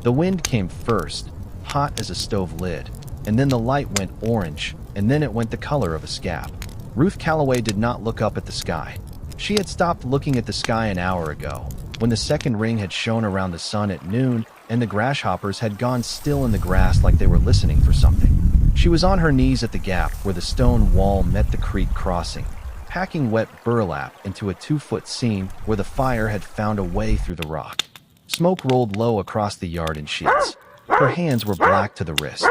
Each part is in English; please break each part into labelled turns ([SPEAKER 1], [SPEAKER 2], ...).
[SPEAKER 1] The wind came first, hot as a stove lid, and then the light went orange, and then it went the color of a scab. Ruth Calloway did not look up at the sky. She had stopped looking at the sky an hour ago, when the second ring had shone around the sun at noon and the grasshoppers had gone still in the grass like they were listening for something. She was on her knees at the gap where the stone wall met the creek crossing, packing wet burlap into a 2-foot seam where the fire had found a way through the rock. Smoke rolled low across the yard in sheets. Her hands were black to the wrist.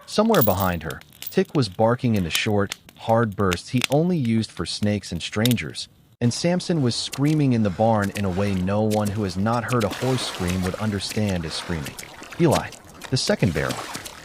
[SPEAKER 1] Somewhere behind her, Tick was barking into short, hard bursts he only used for snakes and strangers, and Samson was screaming in the barn in a way no one who has not heard a horse scream would understand as screaming. Eli, the second barrel.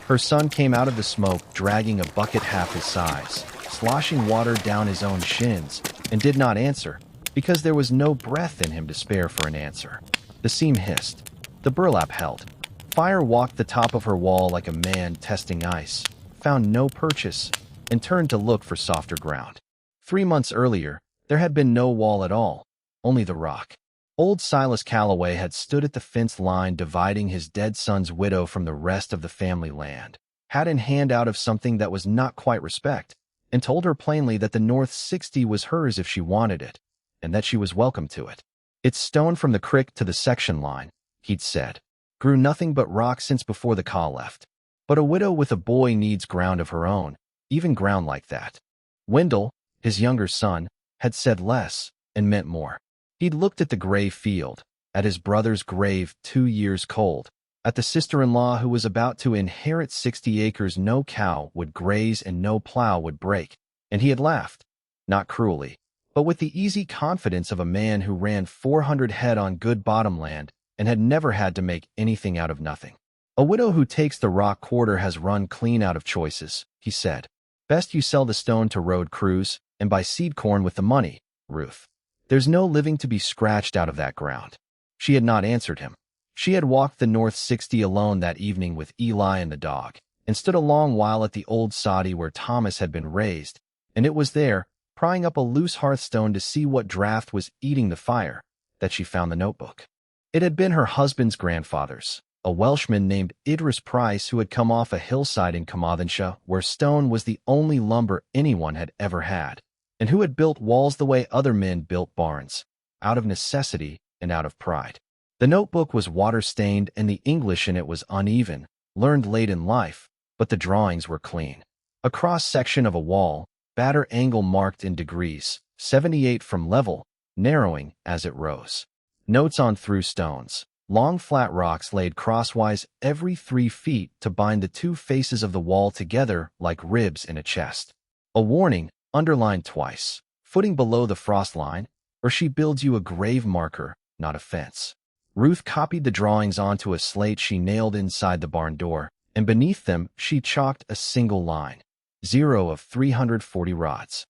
[SPEAKER 1] Her son came out of the smoke dragging a bucket half his size, sloshing water down his own shins, and did not answer, because there was no breath in him to spare for an answer. The seam hissed. The burlap held. Fire walked the top of her wall like a man testing ice, found no purchase, and turned to look for softer ground. 3 months earlier, there had been no wall at all, only the rock. Old Silas Calloway had stood at the fence line dividing his dead son's widow from the rest of the family land, hat in hand out of something that was not quite respect, and told her plainly that the North 60 was hers if she wanted it, and that she was welcome to it. It's stone from the crick to the section line, he'd said. Grew nothing but rock since before the call left. But a widow with a boy needs ground of her own, even ground like that. Wendell, his younger son, had said less and meant more. He'd looked at the gray field, at his brother's grave 2 years cold, at the sister-in-law who was about to inherit 60 acres no cow would graze and no plow would break, and he had laughed, not cruelly, but with the easy confidence of a man who ran 400 head on good bottomland and had never had to make anything out of nothing. A widow who takes the rock quarter has run clean out of choices, he said. Best you sell the stone to road crews and buy seed corn with the money, Ruth. There's no living to be scratched out of that ground. She had not answered him. She had walked the North 60 alone that evening with Eli and the dog, and stood a long while at the old soddy where Thomas had been raised, and it was there, prying up a loose hearthstone to see what draft was eating the fire, that she found the notebook. It had been her husband's grandfather's, a Welshman named Idris Price who had come off a hillside in Carmarthenshire where stone was the only lumber anyone had ever had, and who had built walls the way other men built barns, out of necessity and out of pride. The notebook was water-stained and the English in it was uneven, learned late in life, but the drawings were clean. A cross-section of a wall, batter angle marked in degrees, 78 from level, narrowing as it rose. Notes on through stones. Long flat rocks laid crosswise every 3 feet to bind the 2 faces of the wall together like ribs in a chest. A warning, underlined twice, footing below the frost line, or she builds you a grave marker, not a fence. Ruth copied the drawings onto a slate she nailed inside the barn door, and beneath them she chalked a single line. 0 of 340 rods.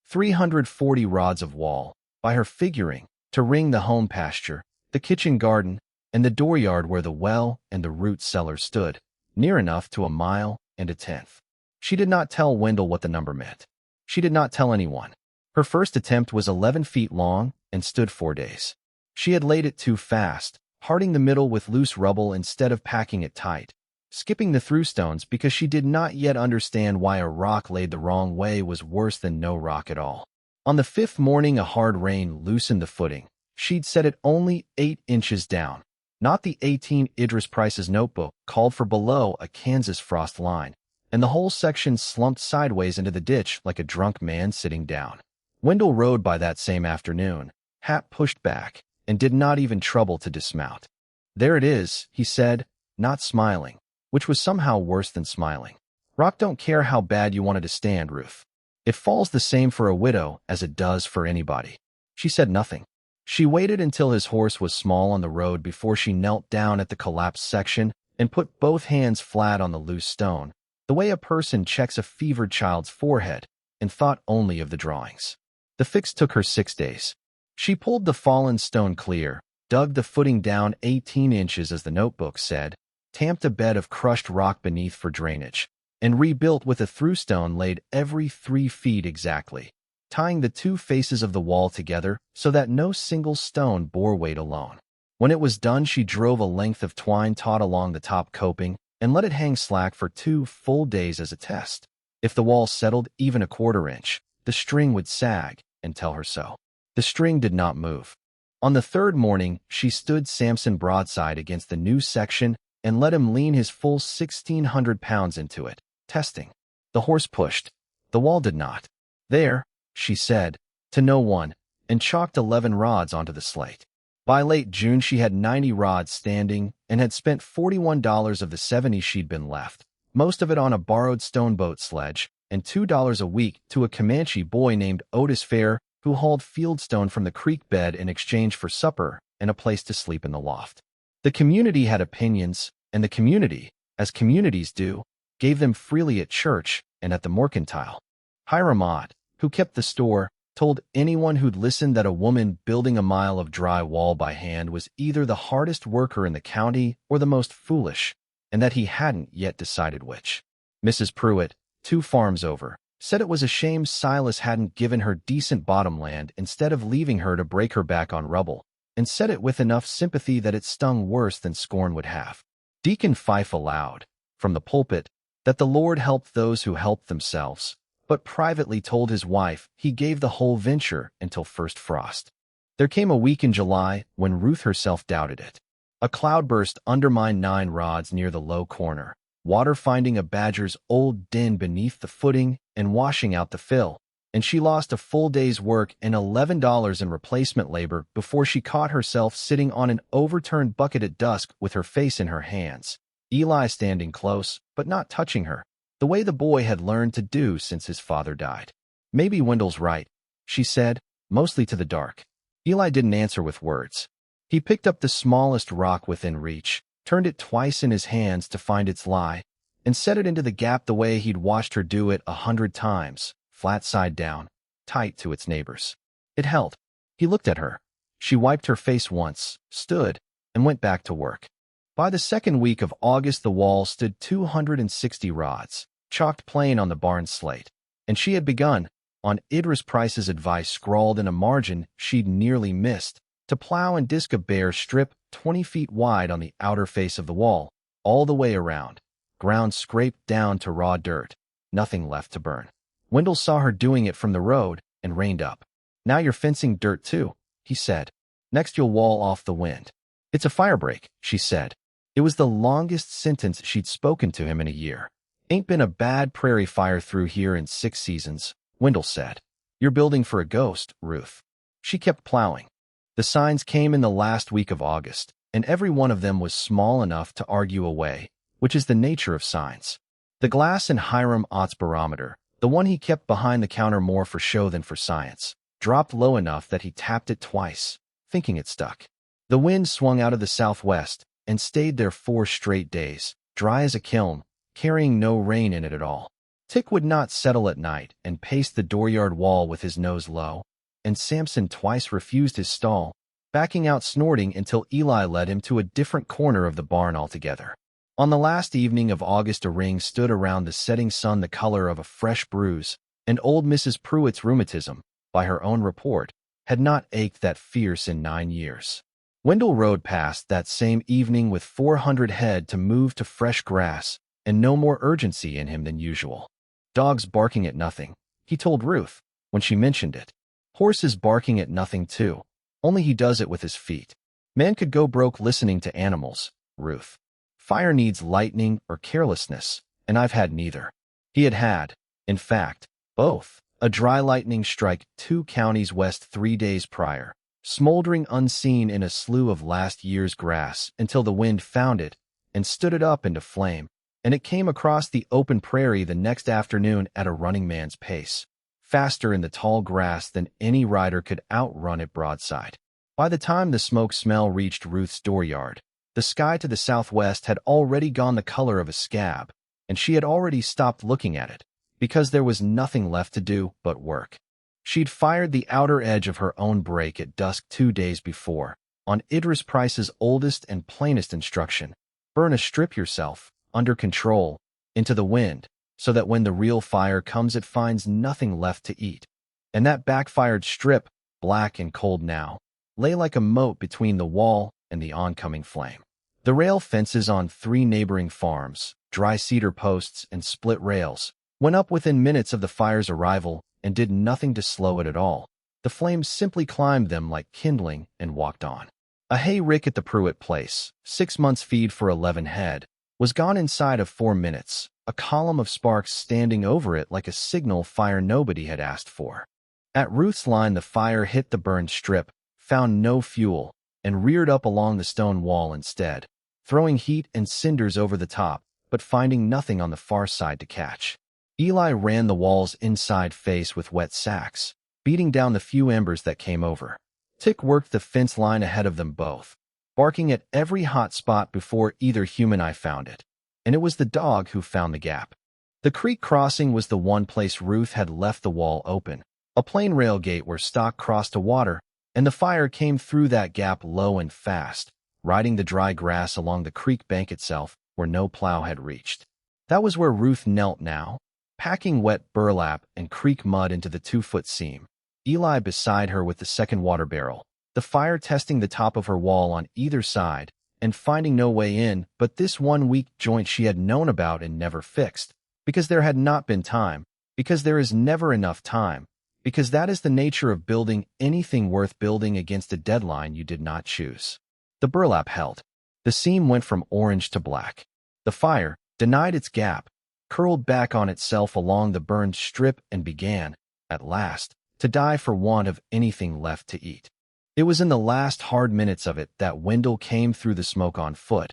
[SPEAKER 1] 340 rods of wall, by her figuring, to ring the home pasture, the kitchen garden, and the dooryard where the well and the root cellar stood, near enough to 1 mile and 1/10. She did not tell Wendell what the number meant. She did not tell anyone. Her first attempt was 11 feet long and stood 4 days. She had laid it too fast, harding the middle with loose rubble instead of packing it tight, skipping the through stones because she did not yet understand why a rock laid the wrong way was worse than no rock at all. On the 5th morning a hard rain loosened the footing. She'd set it only 8 inches down. Not the 18 Idris Price's notebook called for below a Kansas frost line, and the whole section slumped sideways into the ditch like a drunk man sitting down. Wendell rode by that same afternoon, hat pushed back, and did not even trouble to dismount. There it is, he said, not smiling, which was somehow worse than smiling. Rock don't care how bad you want it to stand, Ruth. It falls the same for a widow as it does for anybody. She said nothing. She waited until his horse was small on the road before she knelt down at the collapsed section and put both hands flat on the loose stone, the way a person checks a fevered child's forehead, and thought only of the drawings. The fix took her 6 days. She pulled the fallen stone clear, dug the footing down 18 inches as the notebook said, tamped a bed of crushed rock beneath for drainage, and rebuilt with a through stone laid every 3 feet exactly, tying the 2 faces of the wall together so that no single stone bore weight alone. When it was done, she drove a length of twine taut along the top coping and let it hang slack for 2 full days as a test. If the wall settled even a quarter inch, the string would sag and tell her so. The string did not move. On the 3rd morning, she stood Samson broadside against the new section and let him lean his full 1,600 pounds into it, testing. The horse pushed. The wall did not. "There," she said, to no one, and chalked 11 rods onto the slate. By late June, she had 90 rods standing and had spent $41 of the 70 she'd been left, most of it on a borrowed stone-boat sledge, and $2 a week to a Comanche boy named Otis Fair who hauled fieldstone from the creek bed in exchange for supper and a place to sleep in the loft. The community had opinions, and the community, as communities do, gave them freely at church and at the mercantile. Hiram Ott, who kept the store, told anyone who'd listened that a woman building a mile of dry wall by hand was either the hardest worker in the county or the most foolish, and that he hadn't yet decided which. Mrs. Pruitt, 2 farms over, said it was a shame Silas hadn't given her decent bottomland instead of leaving her to break her back on rubble, and said it with enough sympathy that it stung worse than scorn would have. Deacon Fife allowed, from the pulpit, that the Lord helped those who helped themselves, but privately told his wife he gave the whole venture until first frost. There came a week in July when Ruth herself doubted it. A cloudburst undermined 9 rods near the low corner, water finding a badger's old den beneath the footing and washing out the fill, and she lost a full day's work and $11 in replacement labor before she caught herself sitting on an overturned bucket at dusk with her face in her hands, Eli standing close, but not touching her, the way the boy had learned to do since his father died. "Maybe Wendell's right," she said, mostly to the dark. Eli didn't answer with words. He picked up the smallest rock within reach, turned it twice in his hands to find its lie, and set it into the gap the way he'd watched her do it 100 times, flat side down, tight to its neighbors. It held. He looked at her. She wiped her face once, stood, and went back to work. By the 2nd week of August, the wall stood 260 rods, chalked plain on the barn slate, and she had begun, on Idris Price's advice scrawled in a margin she'd nearly missed, to plow and disc a bare strip 20 feet wide on the outer face of the wall, all the way around, ground scraped down to raw dirt, nothing left to burn. Wendell saw her doing it from the road and reined up. "Now you're fencing dirt too," he said. "Next you'll wall off the wind." "It's a firebreak," she said. It was the longest sentence she'd spoken to him in a year. "Ain't been a bad prairie fire through here in 6 seasons, Wendell said. "You're building for a ghost, Ruth." She kept plowing. The signs came in the last week of August, and every one of them was small enough to argue away, which is the nature of signs. The glass in Hiram Ott's barometer, the one he kept behind the counter more for show than for science, dropped low enough that he tapped it twice, thinking it stuck. The wind swung out of the southwest and stayed there 4 straight days, dry as a kiln, carrying no rain in it at all. Tick would not settle at night and paced the dooryard wall with his nose low, and Samson twice refused his stall, backing out snorting until Eli led him to a different corner of the barn altogether. On the last evening of August, a ring stood around the setting sun the color of a fresh bruise, and old Mrs. Pruitt's rheumatism, by her own report, had not ached that fierce in 9 years. Wendell rode past that same evening with 400 head to move to fresh grass, and no more urgency in him than usual. "Dogs barking at nothing," he told Ruth, when she mentioned it. "Horses barking at nothing too, only he does it with his feet. Man could go broke listening to animals, Ruth. Fire needs lightning or carelessness, and I've had neither." He had, in fact, both. A dry lightning strike 2 counties west 3 days prior, smoldering unseen in a slough of last year's grass until the wind found it and stood it up into flame, and it came across the open prairie the next afternoon at a running man's pace, faster in the tall grass than any rider could outrun it broadside. By the time the smoke smell reached Ruth's dooryard, the sky to the southwest had already gone the color of a scab, and she had already stopped looking at it, because there was nothing left to do but work. She'd fired the outer edge of her own break at dusk 2 days before, on Idris Price's oldest and plainest instruction: burn a strip yourself, under control, into the wind, so that when the real fire comes it finds nothing left to eat. And that backfired strip, black and cold now, lay like a moat between the wall and the oncoming flame. The rail fences on 3 neighboring farms, dry cedar posts, and split rails, went up within minutes of the fire's arrival and did nothing to slow it at all. The flames simply climbed them like kindling and walked on. A hay rick at the Pruitt place, 6 months' feed for 11 head, was gone inside of 4 minutes, a column of sparks standing over it like a signal fire nobody had asked for. At Ruth's line, the fire hit the burned strip, found no fuel, and reared up along the stone wall instead, throwing heat and cinders over the top, but finding nothing on the far side to catch. Eli ran the wall's inside face with wet sacks, beating down the few embers that came over. Tick worked the fence line ahead of them both, barking at every hot spot before either human eye found it. And it was the dog who found the gap. The creek crossing was the one place Ruth had left the wall open, a plain rail gate where stock crossed to water, and the fire came through that gap low and fast, riding the dry grass along the creek bank itself where no plow had reached. That was where Ruth knelt now, packing wet burlap and creek mud into the 2-foot seam. Eli beside her with the second water barrel, the fire testing the top of her wall on either side, and finding no way in but this one weak joint she had known about and never fixed, because there had not been time, because there is never enough time, because that is the nature of building anything worth building against a deadline you did not choose. The burlap held. The seam went from orange to black. The fire, denied its gap, curled back on itself along the burned strip and began, at last, to die for want of anything left to eat. It was in the last hard minutes of it that Wendell came through the smoke on foot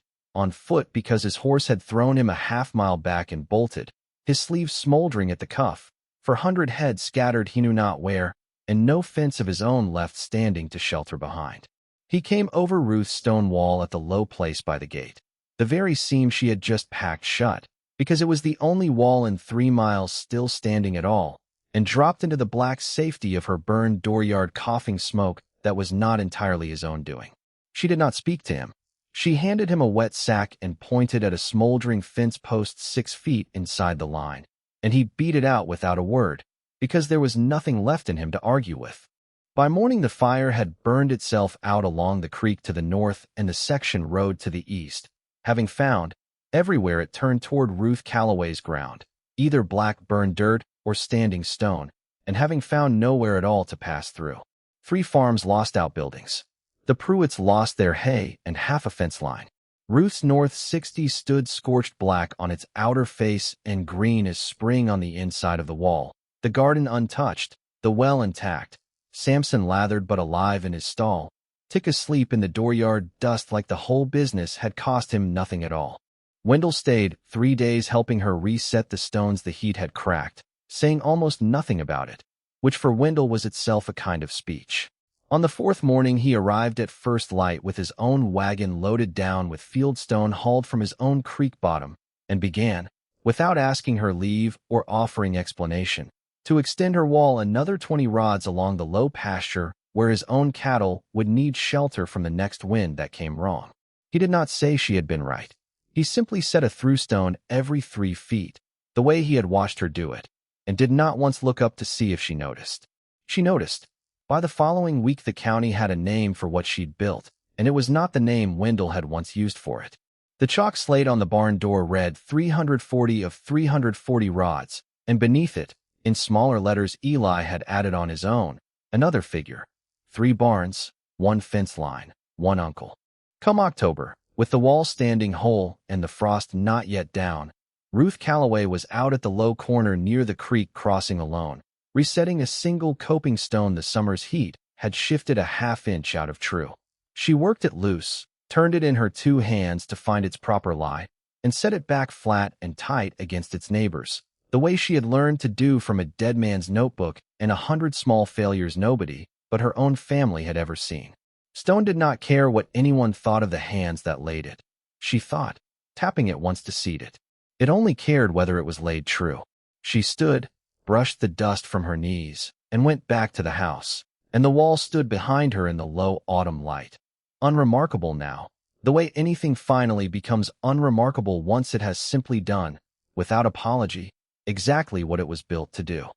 [SPEAKER 1] because his horse had thrown him a half-mile back and bolted, his sleeve smoldering at the cuff, for 100 head scattered he knew not where, and no fence of his own left standing to shelter behind. He came over Ruth's stone wall at the low place by the gate, the very seam she had just packed shut, because it was the only wall in 3 miles still standing at all, and dropped into the black safety of her burned dooryard coughing smoke that was not entirely his own doing. She did not speak to him. She handed him a wet sack and pointed at a smoldering fence post 6 feet inside the line, and he beat it out without a word, because there was nothing left in him to argue with. By morning the fire had burned itself out along the creek to the north and the section road to the east, having found, everywhere it turned toward Ruth Calloway's ground, either black burned dirt or standing stone, and having found nowhere at all to pass through. 3 farms lost outbuildings. The Pruitts lost their hay and half a fence line. Ruth's North 60 stood scorched black on its outer face and green as spring on the inside of the wall, the garden untouched, the well intact, Samson lathered but alive in his stall, Tick asleep in the dooryard dust like the whole business had cost him nothing at all. Wendell stayed 3 days helping her reset the stones the heat had cracked, saying almost nothing about it, which for Wendell was itself a kind of speech. On the 4th morning he arrived at first light with his own wagon loaded down with fieldstone hauled from his own creek bottom, and began, without asking her leave or offering explanation, to extend her wall another 20 rods along the low pasture where his own cattle would need shelter from the next wind that came wrong. He did not say she had been right. He simply set a through stone every 3 feet, the way he had watched her do it, and did not once look up to see if she noticed. She noticed. By the following week the county had a name for what she'd built, and it was not the name Wendell had once used for it. The chalk slate on the barn door read 340 of 340 rods, and beneath it, in smaller letters Eli had added on his own, another figure. 3 barns, 1 fence line, 1 uncle. Come October, with the wall standing whole and the frost not yet down, Ruth Calloway was out at the low corner near the creek crossing alone, resetting a single coping stone the summer's heat had shifted a half-inch out of true. She worked it loose, turned it in her 2 hands to find its proper lie, and set it back flat and tight against its neighbors, the way she had learned to do from a dead man's notebook and 100 small failures nobody but her own family had ever seen. Stone did not care what anyone thought of the hands that laid it. She thought, tapping it once to seat it. It only cared whether it was laid true. She stood, brushed the dust from her knees, and went back to the house, and the wall stood behind her in the low autumn light. Unremarkable now, the way anything finally becomes unremarkable once it has simply done, without apology, exactly what it was built to do.